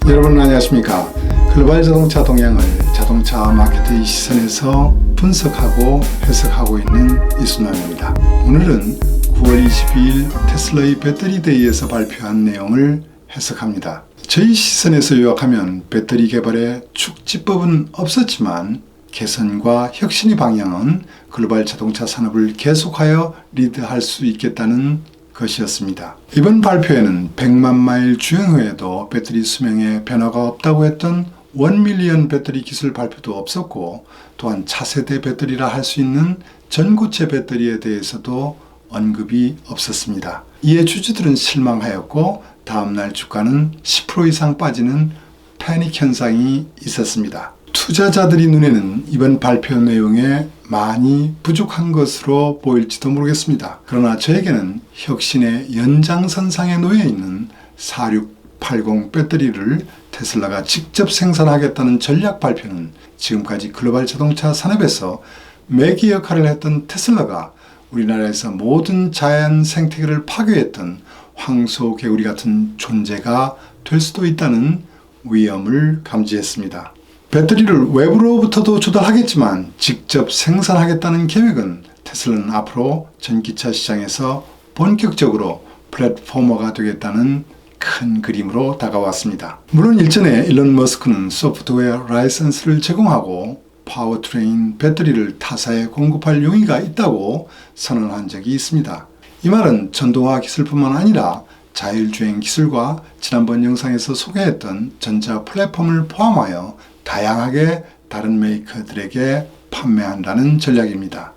여러분 안녕하십니까? 글로벌 자동차 동향을 자동차 마케터의 시선에서 분석하고 해석하고 있는 이순환입니다. 오늘은 9월 22일 테슬라의 배터리 데이에서 발표한 내용을 해석합니다. 저희 시선에서 요약하면 배터리 개발에 축지법은 없었지만 개선과 혁신의 방향은 글로벌 자동차 산업을 계속하여 리드할 수 있겠다는 것이었습니다. 이번 발표에는 100만 마일 주행 후에도 배터리 수명에 변화가 없다고 했던 1밀리언 배터리 기술 발표도 없었고, 또한 차세대 배터리라 할 수 있는 전고체 배터리에 대해서도 언급이 없었습니다. 이에 주주들은 실망하였고 다음날 주가는 10% 이상 빠지는 패닉 현상이 있었습니다. 투자자들이 눈에는 이번 발표 내용에 많이 부족한 것으로 보일지도 모르겠습니다. 그러나 저에게는 혁신의 연장선상에 놓여 있는 4680 배터리를 테슬라가 직접 생산하겠다는 전략 발표는 지금까지 글로벌 자동차 산업에서 매개 역할을 했던 테슬라가 우리나라에서 모든 자연 생태계를 파괴했던 황소개구리 같은 존재가 될 수도 있다는 위험을 감지했습니다. 배터리를 외부로부터도 조달하겠지만 직접 생산하겠다는 계획은 테슬라는 앞으로 전기차 시장에서 본격적으로 플랫포머가 되겠다는 큰 그림으로 다가왔습니다. 물론 일전에 일론 머스크는 소프트웨어 라이선스를 제공하고 파워트레인 배터리를 타사에 공급할 용의가 있다고 선언한 적이 있습니다. 이 말은 전동화 기술뿐만 아니라 자율주행 기술과 지난번 영상에서 소개했던 전자 플랫폼을 포함하여 다양하게 다른 메이커들에게 판매한다는 전략입니다.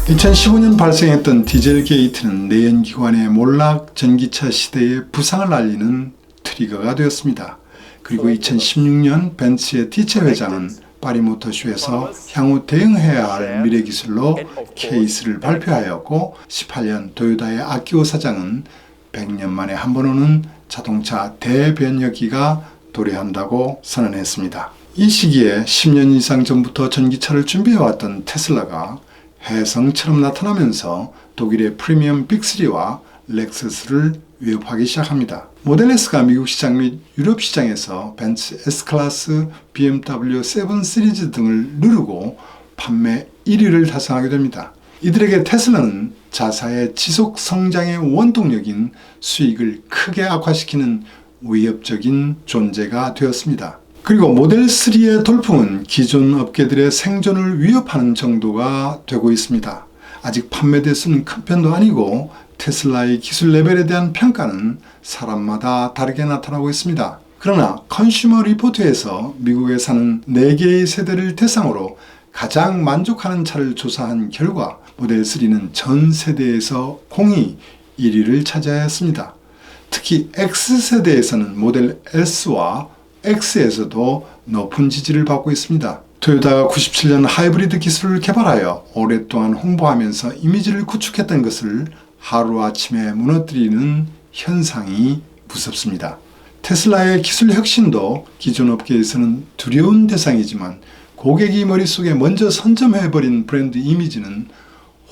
2015년 발생했던 디젤 게이트는 내연기관의 몰락 전기차 시대의 부상을 알리는 트리거가 되었습니다. 그리고 2016년 벤츠의 티체 회장은 파리 모터쇼에서 향후 대응해야 할 미래 기술로 케이스를 발표하였고, 18년 도요타의 아키오 사장은 100년 만에 한 번 오는 자동차 대변혁기가 도래한다고 선언했습니다. 이 시기에 10년 이상 전부터 전기차를 준비해왔던 테슬라가 혜성처럼 나타나면서 독일의 프리미엄 빅3와 렉서스를 위협하기 시작합니다. 모델 S가 미국 시장 및 유럽 시장에서 벤츠 S클래스, BMW 7 시리즈 등을 누르고 판매 1위를 달성하게 됩니다. 이들에게 테슬라는 자사의 지속 성장의 원동력인 수익을 크게 악화시키는 위협적인 존재가 되었습니다. 그리고 모델 3의 돌풍은 기존 업계들의 생존을 위협하는 정도가 되고 있습니다. 아직 판매 대수는 큰 편도 아니고 테슬라의 기술 레벨에 대한 평가는 사람마다 다르게 나타나고 있습니다. 그러나 컨슈머 리포트에서 미국에 사는 4개의 세대를 대상으로 가장 만족하는 차를 조사한 결과 모델 3는 전 세대에서 공히 1위를 차지하였습니다. 특히 X세대에서는 모델 S와 X에서도 높은 지지를 받고 있습니다. 토요타가 97년 하이브리드 기술을 개발하여 오랫동안 홍보하면서 이미지를 구축했던 것을 하루아침에 무너뜨리는 현상이 무섭습니다. 테슬라의 기술 혁신도 기존 업계에서는 두려운 대상이지만 고객이 머릿속에 먼저 선점해버린 브랜드 이미지는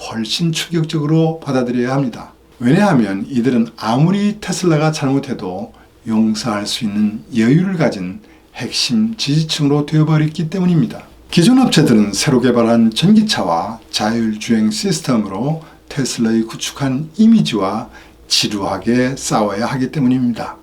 훨씬 충격적으로 받아들여야 합니다. 왜냐하면 이들은 아무리 테슬라가 잘못해도 용서할 수 있는 여유를 가진 핵심 지지층으로 되어버렸기 때문입니다. 기존 업체들은 새로 개발한 전기차와 자율주행 시스템으로 테슬라의 구축한 이미지와 지루하게 싸워야 하기 때문입니다.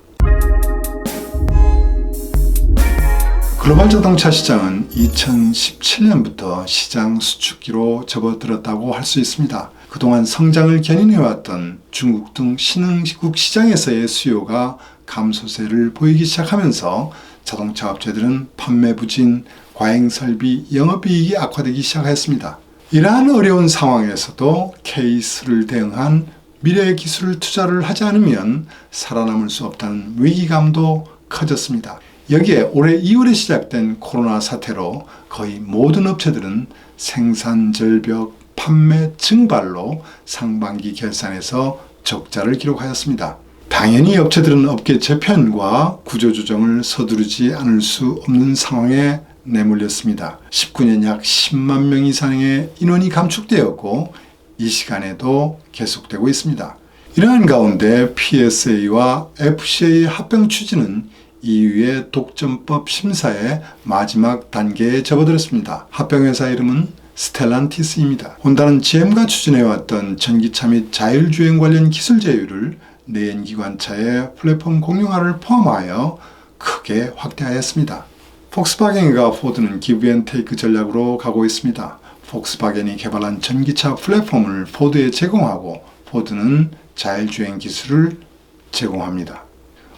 글로벌 자동차 시장은 2017년부터 시장 수축기로 접어들었다고 할 수 있습니다. 그동안 성장을 견인해왔던 중국 등 신흥국 시장에서의 수요가 감소세를 보이기 시작하면서 자동차 업체들은 판매 부진, 과잉 설비, 영업이익이 악화되기 시작했습니다. 이러한 어려운 상황에서도 케이스를 대응한 미래 기술 투자를 하지 않으면 살아남을 수 없다는 위기감도 커졌습니다. 여기에 올해 2월에 시작된 코로나 사태로 거의 모든 업체들은 생산 절벽, 판매 증발로 상반기 결산에서 적자를 기록하였습니다. 당연히 업체들은 업계 재편과 구조조정을 서두르지 않을 수 없는 상황에 내몰렸습니다. 19년 약 10만 명 이상의 인원이 감축되었고 이 시간에도 계속되고 있습니다. 이러한 가운데 PSA와 FCA 합병 추진은 EU의 독점법 심사의 마지막 단계에 접어들었습니다. 합병회사 이름은 스텔란티스입니다. 혼다는 GM과 추진해왔던 전기차 및 자율주행 관련 기술 제휴를 내연기관차의 플랫폼 공용화를 포함하여 크게 확대하였습니다. 폭스바겐과 포드는 기브앤테이크 전략으로 가고 있습니다. 폭스바겐이 개발한 전기차 플랫폼을 포드에 제공하고 포드는 자율주행 기술을 제공합니다.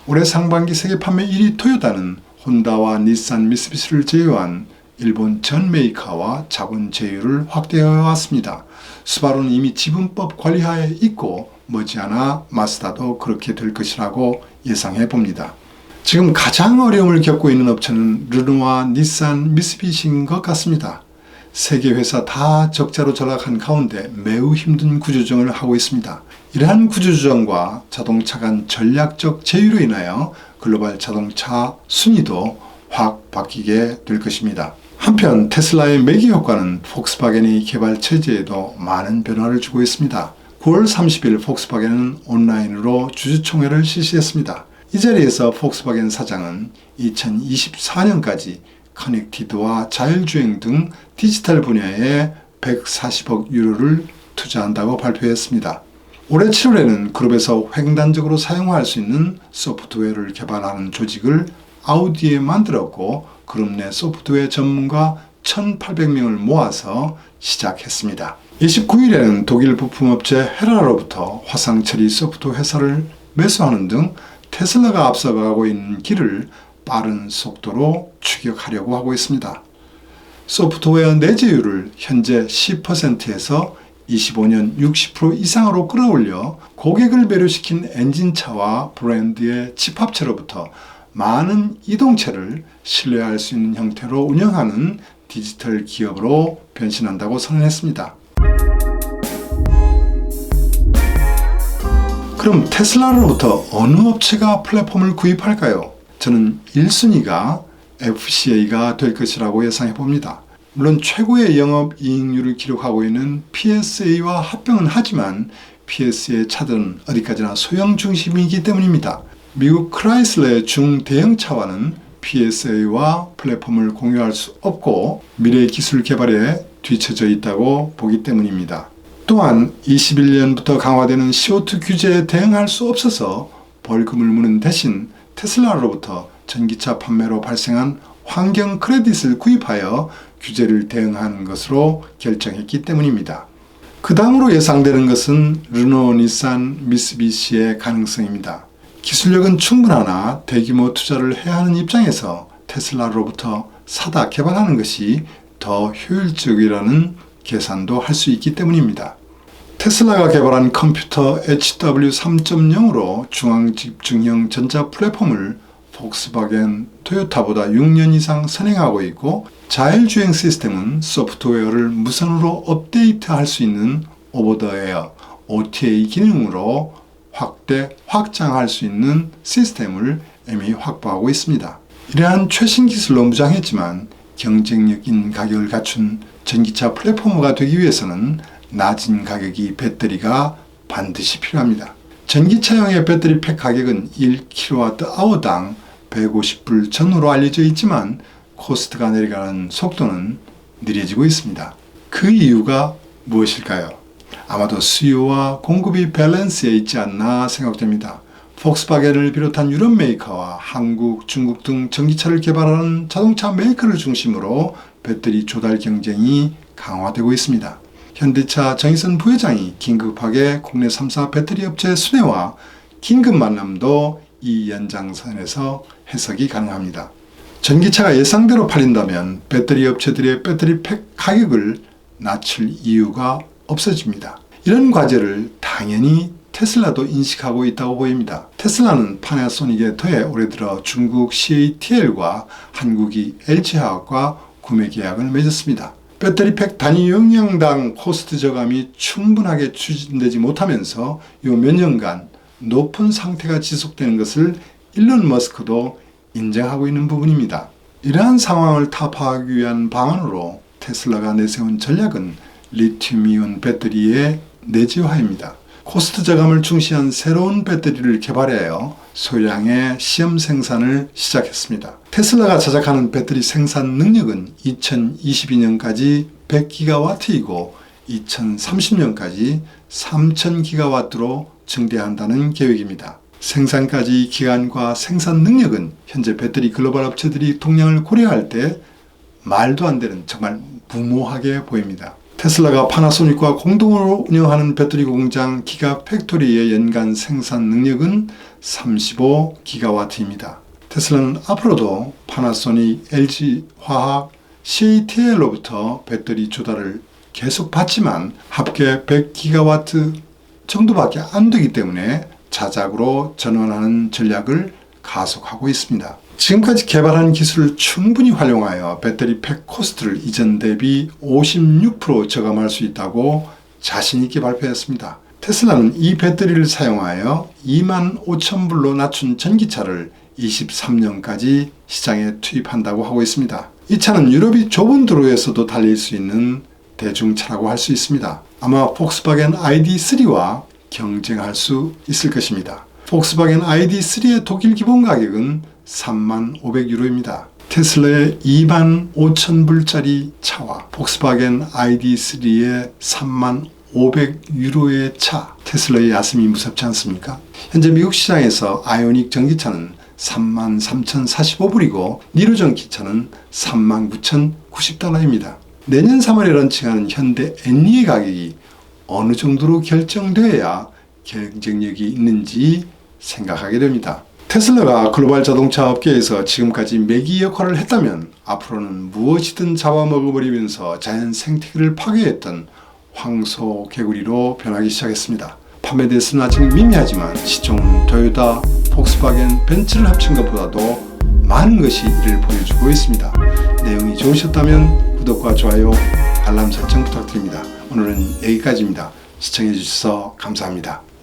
올해 상반기 세계 판매 1위 토요타는 혼다와 닛산, 미쓰비시를 제외한 일본 전 메이커와 자본 제휴를 확대해 왔습니다. 스바루는 이미 지분법 관리하에 있고 머지않아 마쓰다도 그렇게 될 것이라고 예상해 봅니다. 지금 가장 어려움을 겪고 있는 업체는 르노와 닛산, 미쓰비시인 것 같습니다. 세계 회사 다 적자로 전락한 가운데 매우 힘든 구조조정을 하고 있습니다. 이러한 구조조정과 자동차 간 전략적 제휴로 인하여 글로벌 자동차 순위도 확 바뀌게 될 것입니다. 한편 테슬라의 매개 효과는 폭스바겐의 개발 체제에도 많은 변화를 주고 있습니다. 9월 30일 폭스바겐은 온라인으로 주주총회를 실시했습니다. 이 자리에서 폭스바겐 사장은 2024년까지 커넥티드와 자율주행 등 디지털 분야에 140억 유로를 투자한다고 발표했습니다. 올해 7월에는 그룹에서 횡단적으로 사용할 수 있는 소프트웨어를 개발하는 조직을 아우디에 만들었고 그룹 내 소프트웨어 전문가 1,800명을 모아서 시작했습니다. 29일에는 독일 부품업체 헤라로부터 화상처리 소프트웨어 회사를 매수하는 등 테슬라가 앞서가고 있는 길을 빠른 속도로 추격하려고 하고 있습니다. 소프트웨어 내재율을 현재 10%에서 25년 60% 이상으로 끌어올려 고객을 배려시킨 엔진차와 브랜드의 집합체로부터 많은 이동체를 신뢰할 수 있는 형태로 운영하는 디지털 기업으로 변신한다고 선언했습니다. 그럼 테슬라로부터 어느 업체가 플랫폼을 구입할까요? 저는 1순위가 FCA가 될 것이라고 예상해 봅니다. 물론 최고의 영업이익률을 기록하고 있는 PSA와 합병은 하지만 PSA의 차들은 어디까지나 소형 중심이기 때문입니다. 미국 크라이슬러의 중대형차와는 PSA와 플랫폼을 공유할 수 없고 미래 기술 개발에 뒤처져 있다고 보기 때문입니다. 또한 21년부터 강화되는 CO2 규제에 대응할 수 없어서 벌금을 무는 대신 테슬라로부터 전기차 판매로 발생한 환경 크레딧을 구입하여 규제를 대응하는 것으로 결정했기 때문입니다. 그 다음으로 예상되는 것은 르노, 닛산, 미쓰비시의 가능성입니다. 기술력은 충분하나 대규모 투자를 해야 하는 입장에서 테슬라로부터 사다 개발하는 것이 더 효율적이라는 계산도 할 수 있기 때문입니다. 테슬라가 개발한 컴퓨터 HW3.0으로 중앙집중형 전자 플랫폼을 폭스바겐, 토요타보다 6년 이상 선행하고 있고 자율주행 시스템은 소프트웨어를 무선으로 업데이트할 수 있는 오버더에어 OTA 기능으로 확장할 수 있는 시스템을 이미 확보하고 있습니다. 이러한 최신 기술로 무장했지만 경쟁력 있는 가격을 갖춘 전기차 플랫폼가 되기 위해서는 낮은 가격의 배터리가 반드시 필요합니다. 전기차용의 배터리 팩 가격은 1kWh당 150불 전후로 알려져 있지만 코스트가 내려가는 속도는 느려지고 있습니다. 그 이유가 무엇일까요? 아마도 수요와 공급이 밸런스에 있지 않나 생각됩니다. 폭스바겐을 비롯한 유럽 메이커와 한국, 중국 등 전기차를 개발하는 자동차 메이커를 중심으로 배터리 조달 경쟁이 강화되고 있습니다. 현대차 정의선 부회장이 긴급하게 국내 3사 배터리 업체 순회와 긴급 만남도 이 연장선에서 해석이 가능합니다. 전기차가 예상대로 팔린다면 배터리 업체들의 배터리 팩 가격을 낮출 이유가 없어집니다. 이런 과제를 당연히 테슬라도 인식하고 있다고 보입니다. 테슬라는 파나소닉에 더해 올해 들어 중국 CATL과 한국이 LG화학과 구매 계약을 맺었습니다. 배터리 팩 단위 용량당 코스트 저감이 충분하게 추진되지 못하면서 요 몇 년간 높은 상태가 지속되는 것을 일론 머스크도 인정하고 있는 부분입니다. 이러한 상황을 타파하기 위한 방안으로 테슬라가 내세운 전략은 리튬이온 배터리의 내재화입니다. 코스트 저감을 중시한 새로운 배터리를 개발하여 소량의 시험 생산을 시작했습니다. 테슬라가 자작하는 배터리 생산 능력은 2022년까지 100기가와트이고 2030년까지 3000기가와트로 증대한다는 계획입니다. 생산까지 기간과 생산 능력은 현재 배터리 글로벌 업체들이 동량을 고려할 때 말도 안 되는 정말 무모하게 보입니다. 테슬라가 파나소닉과 공동으로 운영하는 배터리 공장 기가팩토리의 연간 생산 능력은 35기가와트입니다. 테슬라는 앞으로도 파나소닉, LG화학, CATL로부터 배터리 조달을 계속 받지만 합계 100기가와트 정도밖에 안 되기 때문에 자작으로 전환하는 전략을 가속하고 있습니다. 지금까지 개발한 기술을 충분히 활용하여 배터리 팩 코스트를 이전 대비 56% 저감할 수 있다고 자신있게 발표했습니다. 테슬라는 이 배터리를 사용하여 25,000불로 낮춘 전기차를 23년까지 시장에 투입한다고 하고 있습니다. 이 차는 유럽이 좁은 도로에서도 달릴 수 있는 대중차라고 할 수 있습니다. 아마 폭스바겐 ID3와 경쟁할 수 있을 것입니다. 폭스바겐 ID3의 독일 기본 가격은 35,500유로입니다. 테슬라의 25,000불짜리 차와 폭스바겐 ID3의 35,500유로의 차, 테슬라의 야심이 무섭지 않습니까? 현재 미국 시장에서 아이오닉 전기차는 33,045불이고 니로 전기차는 39,090달러입니다. 내년 3월에 런칭하는 현대 엔리의 가격이 어느 정도로 결정되어야 경쟁력이 있는지 생각하게 됩니다. 테슬라가 글로벌 자동차 업계에서 지금까지 매기 역할을 했다면 앞으로는 무엇이든 잡아먹어버리면서 자연 생태계를 파괴했던 황소개구리로 변하기 시작했습니다. 판매대수는 아직 미미하지만 시총은 토요타, 폭스바겐, 벤츠를 합친 것보다도 많은 것이 이를 보여주고 있습니다. 내용이 좋으셨다면 구독과 좋아요, 알람 설정 부탁드립니다. 오늘은 여기까지입니다. 시청해 주셔서 감사합니다.